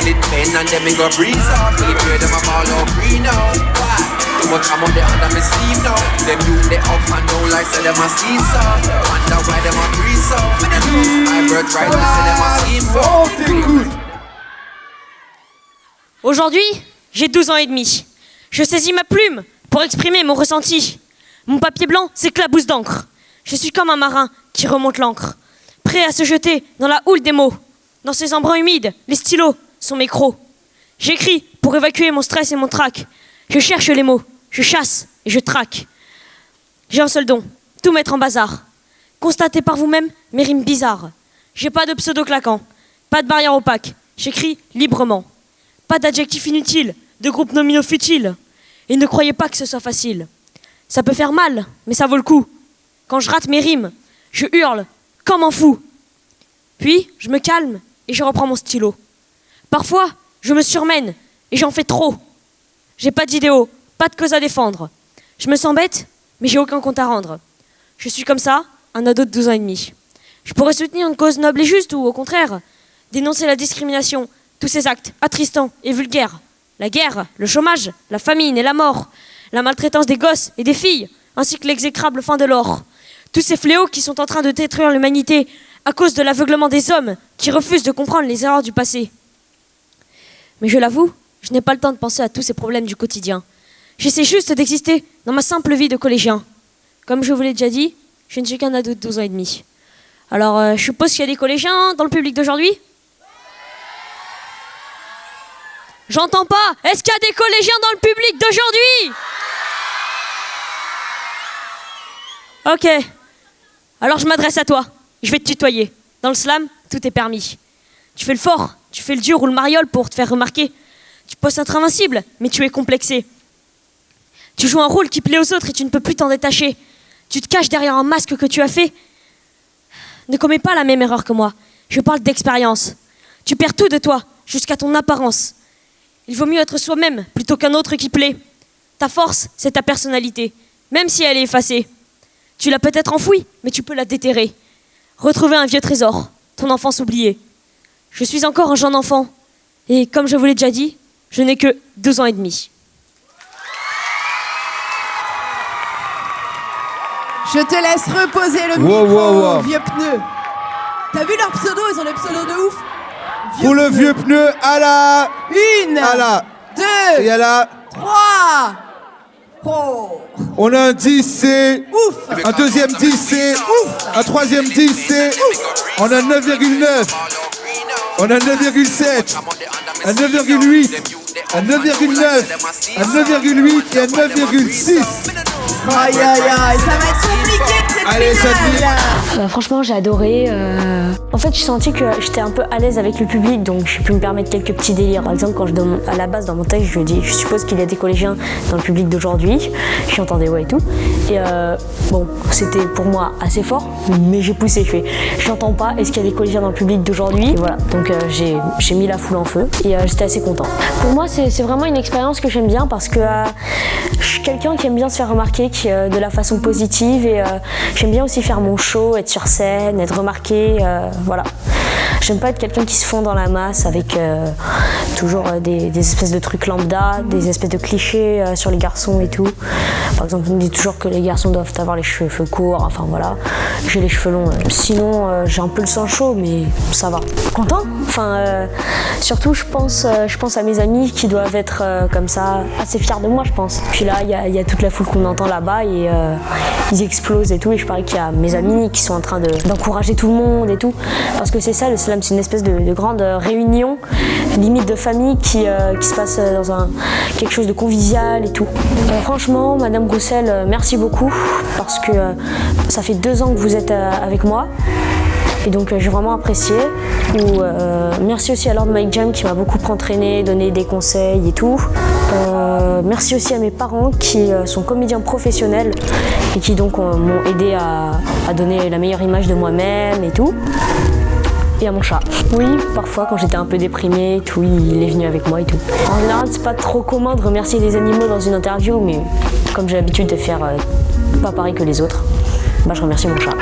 till it bend and then me go breeze off. Keep where them a ball out green now. Why? Too much I'm on the under me sleeve now. Them you they up and down like say them a steam song. Wonder why them a breeze off. My birth right me say them a scheme for. Aujourd'hui, j'ai 12 ans et demi. Je saisis ma plume pour exprimer mon ressenti. Mon papier blanc s'éclabousse d'encre. Je suis comme un marin qui remonte l'ancre, prêt à se jeter dans la houle des mots. Dans ces embruns humides, les stylos sont mes crocs. J'écris pour évacuer mon stress et mon trac. Je cherche les mots, je chasse et je traque. J'ai un seul don, tout mettre en bazar. Constatez par vous-même mes rimes bizarres. J'ai pas de pseudo claquant, pas de barrière opaque. J'écris librement. Pas d'adjectifs inutiles, de groupes nominaux futiles. Et ne croyez pas que ce soit facile. Ça peut faire mal, mais ça vaut le coup. Quand je rate mes rimes, je hurle comme un fou. Puis, je me calme et je reprends mon stylo. Parfois, je me surmène et j'en fais trop. J'ai pas d'idéaux, pas de cause à défendre. Je me sens bête, mais j'ai aucun compte à rendre. Je suis comme ça, un ado de 12 ans et demi. Je pourrais soutenir une cause noble et juste ou, au contraire, dénoncer la discrimination, tous ces actes attristants et vulgaires. La guerre, le chômage, la famine et la mort, la maltraitance des gosses et des filles, ainsi que l'exécrable fin de l'or. Tous ces fléaux qui sont en train de détruire l'humanité à cause de l'aveuglement des hommes qui refusent de comprendre les erreurs du passé. Mais je l'avoue, je n'ai pas le temps de penser à tous ces problèmes du quotidien. J'essaie juste d'exister dans ma simple vie de collégien. Comme je vous l'ai déjà dit, je ne suis qu'un ado de 12 ans et demi. Alors, je suppose qu'il y a des collégiens dans le public d'aujourd'hui ? J'entends pas. Est-ce qu'il y a des collégiens dans le public d'aujourd'hui ? Ok. Alors je m'adresse à toi. Je vais te tutoyer. Dans le slam, tout est permis. Tu fais le fort, tu fais le dur ou le mariole pour te faire remarquer. Tu poses être invincible, mais tu es complexé. Tu joues un rôle qui plaît aux autres et tu ne peux plus t'en détacher. Tu te caches derrière un masque que tu as fait. Ne commets pas la même erreur que moi. Je parle d'expérience. Tu perds tout de toi, jusqu'à ton apparence. Il vaut mieux être soi-même plutôt qu'un autre qui plaît. Ta force, c'est ta personnalité, même si elle est effacée. Tu l'as peut-être enfouie, mais tu peux la déterrer. Retrouver un vieux trésor, ton enfance oubliée. Je suis encore un jeune enfant, et comme je vous l'ai déjà dit, je n'ai que 12 ans et demi. Je te laisse reposer le micro, vieux pneu. T'as vu leur pseudo? Ils ont des pseudos de ouf. Pour le vieux pneu, à la... Une, à la... deux, et à la... trois. Oh. On a un 10, c'est... Ouf. Un deuxième 10, c'est... Ouf. Un troisième 10, c'est... On a 9,9. On a 9,7. Un 9,8. Un 9,9. Un 9,8 et un 9,6. Aïe aïe aïe, ça va être compliqué cette Allez, finale. Franchement, j'ai adoré. En fait, j'ai senti que j'étais un peu à l'aise avec le public, donc j'ai pu me permettre quelques petits délires. Par exemple, quand à la base, dans mon texte, je dis, je suppose qu'il y a des collégiens dans le public d'aujourd'hui. J'entendais ouais et tout. Et bon, c'était pour moi assez fort, mais j'ai poussé. Je fais, j'entends pas. Est-ce qu'il y a des collégiens dans le public d'aujourd'hui? Et voilà. Donc j'ai mis la foule en feu et j'étais assez content. Pour moi, c'est vraiment une expérience que j'aime bien parce que je suis quelqu'un qui aime bien se faire remarquer de la façon positive et j'aime bien aussi faire mon show, être sur scène, être remarqué, voilà. J'aime pas être quelqu'un qui se fond dans la masse avec toujours des espèces de trucs lambda, des espèces de clichés sur les garçons et tout. Par exemple, on me dit toujours que les garçons doivent avoir les cheveux courts, enfin voilà. J'ai les cheveux longs. Sinon, j'ai un peu le sang chaud, mais ça va. Content. Enfin, surtout, je pense à mes amis qui doivent être comme ça, assez fiers de moi, je pense. Puis là, il y a toute la foule qu'on entend là-bas et ils explosent et tout. Et je parie qu'il y a mes amis qui sont en train d'encourager tout le monde et tout. Parce que c'est ça, le slam, c'est une espèce de grande réunion, limite de famille qui se passe dans quelque chose de convivial et tout. Franchement, Madame Roussel, merci beaucoup parce que ça fait 2 ans que vous êtes avec moi. Et donc j'ai vraiment apprécié. Merci aussi à Lord Mike Jam qui m'a beaucoup entraîné, donné des conseils et tout. Merci aussi à mes parents qui sont comédiens professionnels et qui donc m'ont aidé à donner la meilleure image de moi-même et tout. Et à mon chat. Oui, parfois quand j'étais un peu déprimée et tout, il est venu avec moi et tout. En général, c'est pas trop commun de remercier les animaux dans une interview, mais comme j'ai l'habitude de faire pas pareil que les autres, bah je remercie mon chat.